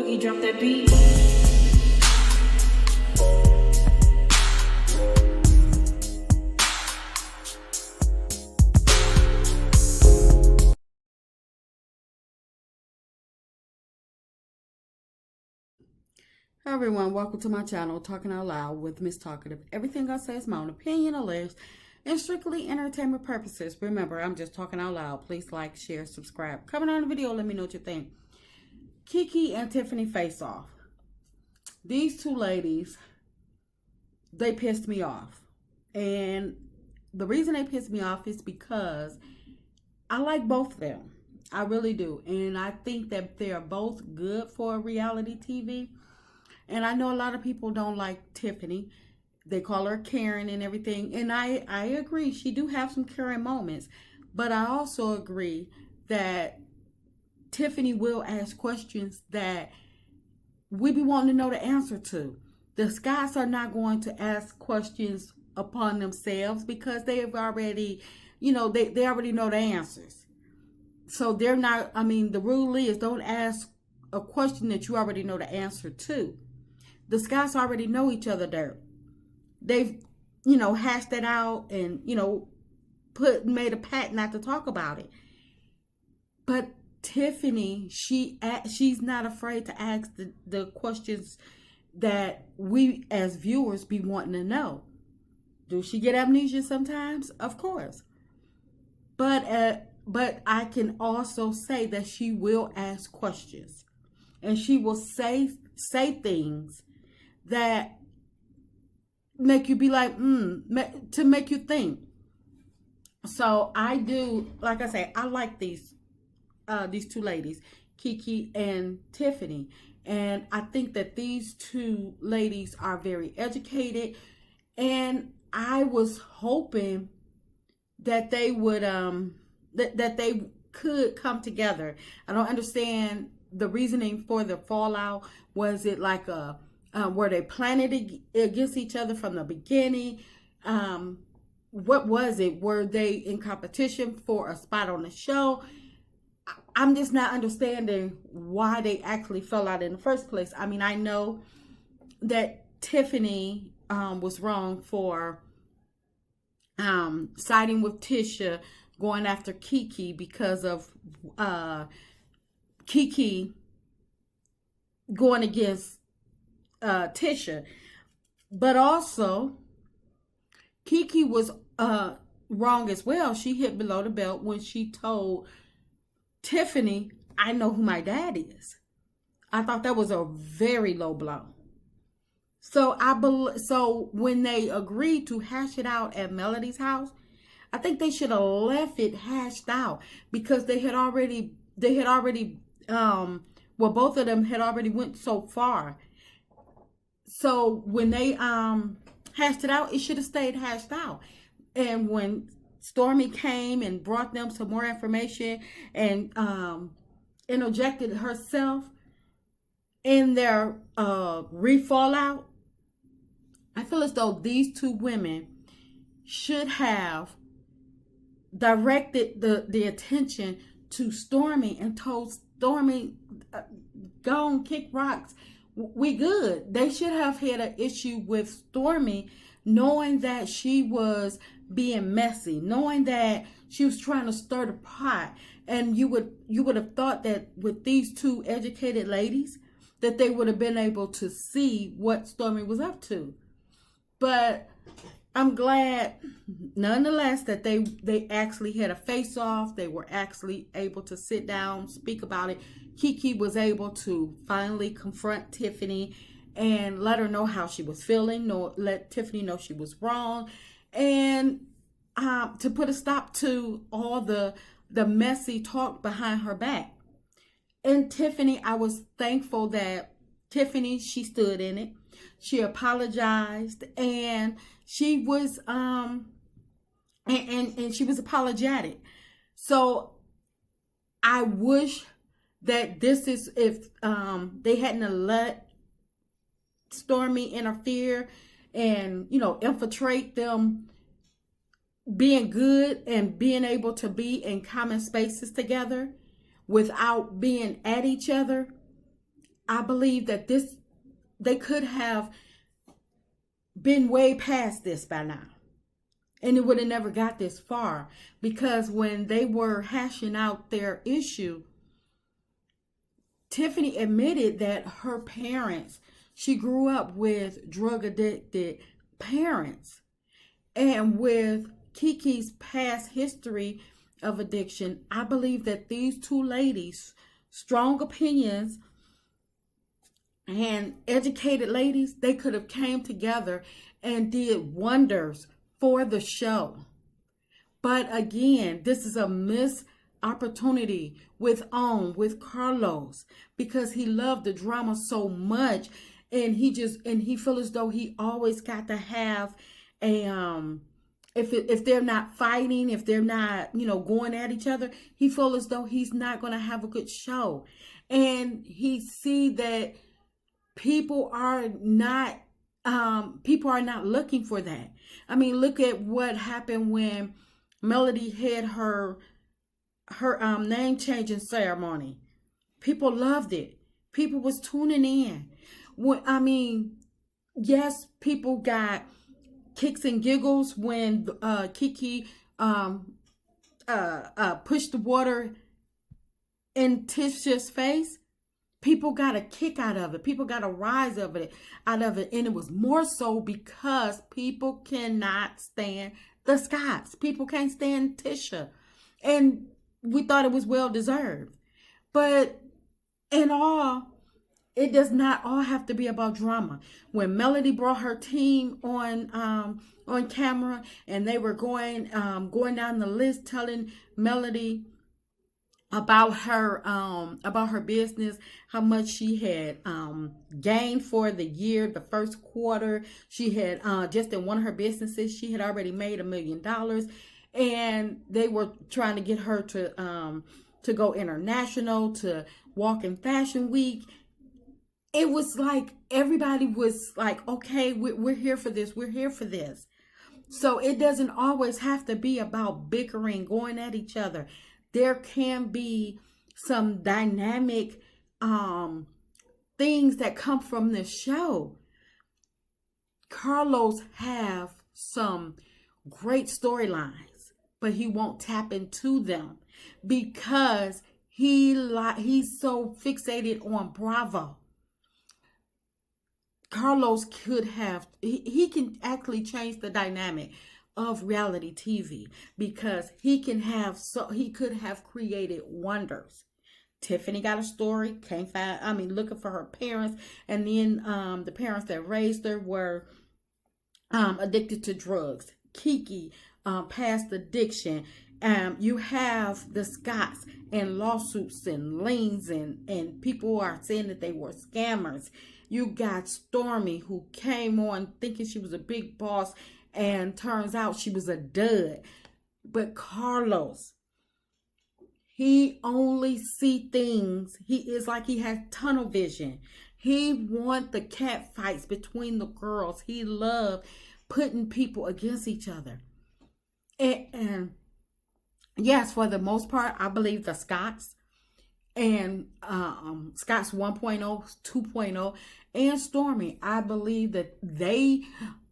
Boogie, drop that beat. Hi everyone, welcome to my channel, Talking Out Loud with Miss Talkative. Everything I say is my own opinion, alleged, and strictly entertainment purposes. Remember, I'm just talking out loud. Please like, share, subscribe. Comment on the video, let me know what you think. Keke and Tiffany face off. These two ladies, they pissed me off. And the reason they pissed me off is because I like both of them. I really do. And I think that they are both good for reality TV. And I know a lot of people don't like Tiffany. They call her Karen and everything. And I agree. She do have some Karen moments. But I also agree that Tiffany will ask questions that we be wanting to know the answer to. The guys are not going to ask questions upon themselves because they have already, they already know the answers. So they're not, the rule is don't ask a question that you already know the answer to. The guys already know each other there. They've, hashed it out and, made a pact not to talk about it. But Tiffany, she's not afraid to ask the questions that we as viewers be wanting to know. Do she get amnesia sometimes? Of course. But I can also say that she will ask questions. And she will say things that make you be like, to make you think. So I do, like I say, I like these two ladies, Keke and Tiffany. And I think that these two ladies are very educated. And I was hoping that they would, that they could come together. I don't understand the reasoning for the fallout. Was it like were they planning against each other from the beginning? What was it? Were they in competition for a spot on the show? I'm just not understanding why they actually fell out in the first place. I know that Tiffany was wrong for siding with Tisha, going after Keke because of Keke going against Tisha. But also, Keke was wrong as well. She hit below the belt when she told Tiffany, I know who my dad is. I thought that was a very low blow. So when they agreed to hash it out at Melody's house, I think they should have left it hashed out because they had already both of them had already went so far. So when they hashed it out, it should have stayed hashed out. And when Stormy came and brought them some more information and interjected herself in their re-fallout, I feel as though these two women should have directed the attention to Stormy and told Stormy, go on, kick rocks. We good. They should have had an issue with Stormy, knowing that she was being messy, knowing that she was trying to stir the pot. And you would have thought that with these two educated ladies, that they would have been able to see what Stormy was up to. But I'm glad, nonetheless, that they actually had a face-off. They were actually able to sit down, speak about it. Keke was able to finally confront Tiffany and let her know how she was feeling, let Tiffany know she was wrong, and to put a stop to all the messy talk behind her back. And Tiffany, I was thankful that Tiffany, she stood in it. She apologized and she was and she was apologetic. So I wish that this is if they hadn't let Stormy interfere and infiltrate them being good and being able to be in common spaces together without being at each other. I believe that they could have been way past this by now. And it would have never got this far, because when they were hashing out their issue, Tiffany admitted that her parents, she grew up with drug addicted parents. And with Keke's past history of addiction, I believe that these two ladies, strong opinions and educated ladies, they could have came together and did wonders for the show. But again, this is a missed opportunity with Carlos, because he loved the drama so much, and he feels as though he always got to have a if they're not fighting, if they're not going at each other, he feels as though he's not going to have a good show. And he see that people are not looking for that. I mean, look at what happened when Melody had her name changing ceremony. People loved it. People was tuning in. Yes, people got kicks and giggles when Keke pushed the water in Tisha's face. People got a kick out of it. People got a rise out of it. And it was more so because people cannot stand the Scotts. People can't stand Tisha. And we thought it was well deserved. But in all, it does not all have to be about drama. When Melody brought her team on camera, and they were going down the list, telling Melody about her business, how much she had gained for the year, the first quarter. She had just in one of her businesses, she had already made $1 million, and they were trying to get her to go international, to walk in Fashion Week. It was like everybody was like, okay, we're here for this. We're here for this. So it doesn't always have to be about bickering, going at each other. There can be some dynamic things that come from this show. Carlos have some great storylines, but he won't tap into them because he's so fixated on Bravo. Carlos he can actually change the dynamic of reality TV, because he could have created wonders. Tiffany got a story, looking for her parents, and then the parents that raised her were addicted to drugs. Keke past addiction. You have the Scotts and lawsuits and liens, and people are saying that they were scammers. You got Stormy, who came on thinking she was a big boss, and turns out she was a dud. But Carlos, he only see things. He is like he has tunnel vision. He want the cat fights between the girls. He loved putting people against each other. And yes, for the most part, I believe the Scotts and Scotts 1.0, 2.0, and Stormy, I believe that they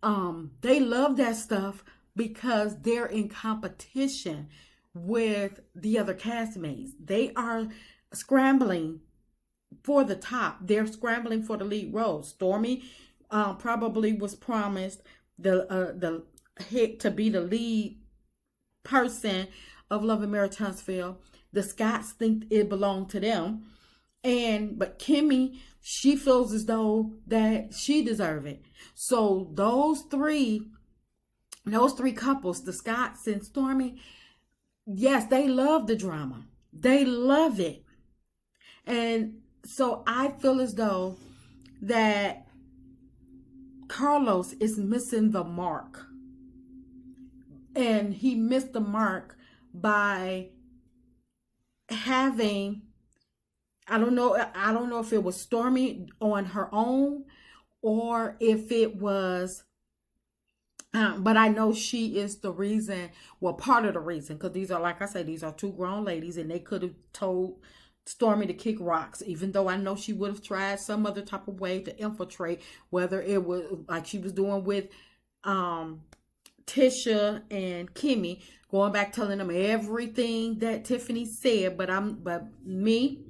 love that stuff because they're in competition with the other castmates. They are scrambling for the top. They're scrambling for the lead role. Stormy probably was promised the hit to be the lead person of Love and Marriage Huntsville. The Scotts think it belonged to them, but Kimmy, she feels as though that she deserves it. So those three couples, the Scotts and Stormy, yes, they love the drama. They love it. And so I feel as though that Carlos is missing the mark. And he missed the mark by having, I don't know if it was Stormy on her own or if it was, but I know she is the reason, well, part of the reason, because these are, like I said, these are two grown ladies, and they could have told Stormy to kick rocks, even though I know she would have tried some other type of way to infiltrate, whether it was like she was doing with Tisha and Kimmy, going back telling them everything that Tiffany said. But me,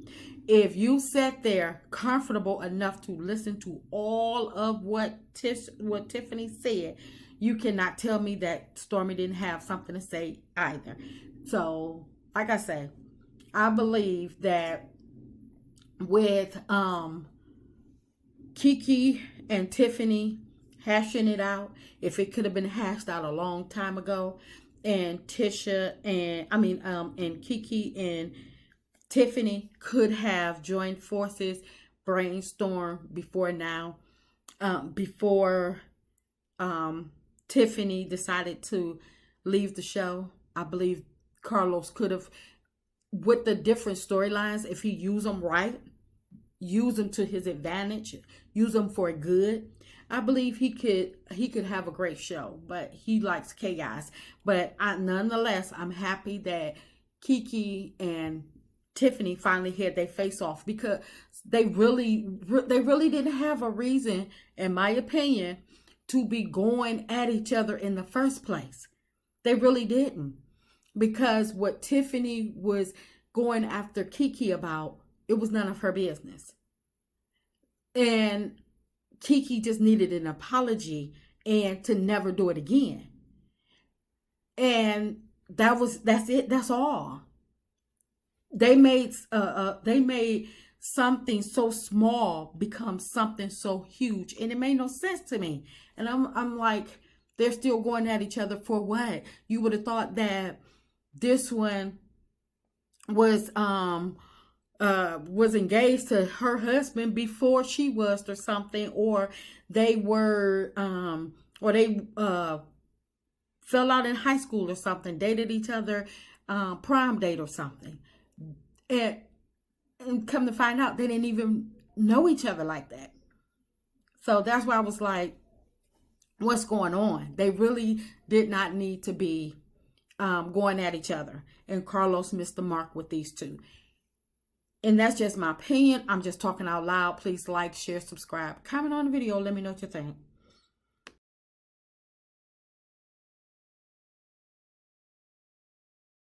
if you sat there comfortable enough to listen to all of what Tiffany said, you cannot tell me that Stormy didn't have something to say either. So, like I said, I believe that with Keke and Tiffany hashing it out, if it could have been hashed out a long time ago, and Tisha and and Keke and Tiffany could have joined forces, brainstorm before now, before Tiffany decided to leave the show. I believe Carlos could have, with the different storylines, if he used them right, use them to his advantage, use them for good, I believe he could have a great show. But he likes chaos. But nonetheless, I'm happy that Keke and Tiffany finally had their face off, because they really didn't have a reason, in my opinion, to be going at each other in the first place. They really didn't. Because what Tiffany was going after Keke about, it was none of her business. And Keke just needed an apology and to never do it again. And that's it. That's all. They made something so small become something so huge, and it made no sense to me. And I'm like, they're still going at each other for what? You would have thought that this one was engaged to her husband before she was, or something, or they were fell out in high school or something, dated each other, prom date or something, and come to find out they didn't even know each other like that. So that's why I was like, what's going on? They really did not need to be going at each other. And Carlos missed the mark with these two. And that's just my opinion. I'm just talking out loud. Please like, share, subscribe, comment on the video. Let me know what you think.